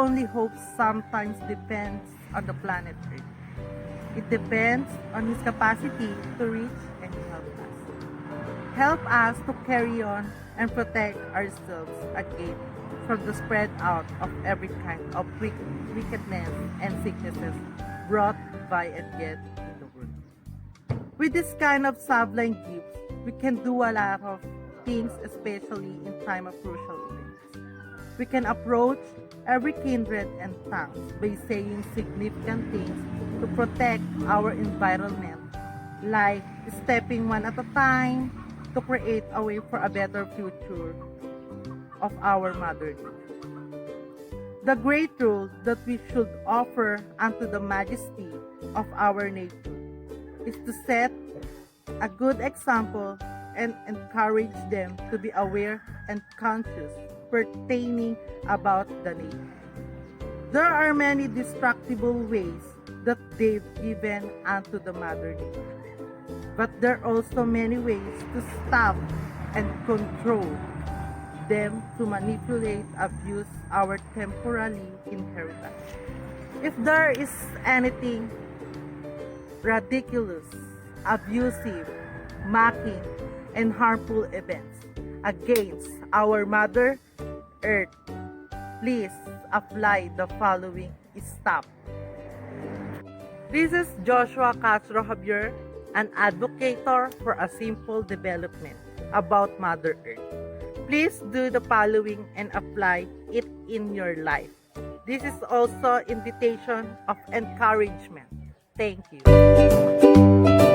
only hope sometimes depends on the planet Earth. It depends on his capacity to reach and help us. Help us to carry on and protect ourselves again from the spread out of every kind of wickedness and sicknesses brought by and yet in the world. With this kind of sublime gifts, we can do a lot of things, especially in time of crucial events. We can approach every kindred and tongues by saying significant things to protect our environment, like stepping one at a time to create a way for a better future of our mother. The great rule that we should offer unto the majesty of our nature is to set a good example and encourage them to be aware and conscious pertaining about the nature. There are many destructible ways that they've given unto the mother nature, but there are also many ways to stop and control them to manipulate, abuse our temporally inheritance. If there is anything ridiculous, abusive, mocking, and harmful events against our Mother Earth, please apply the following stop. This is Joshua Castro Javier, an advocator for a simple development about Mother Earth. Please do the following and apply it in your life. This is also invitation of encouragement. Thank you.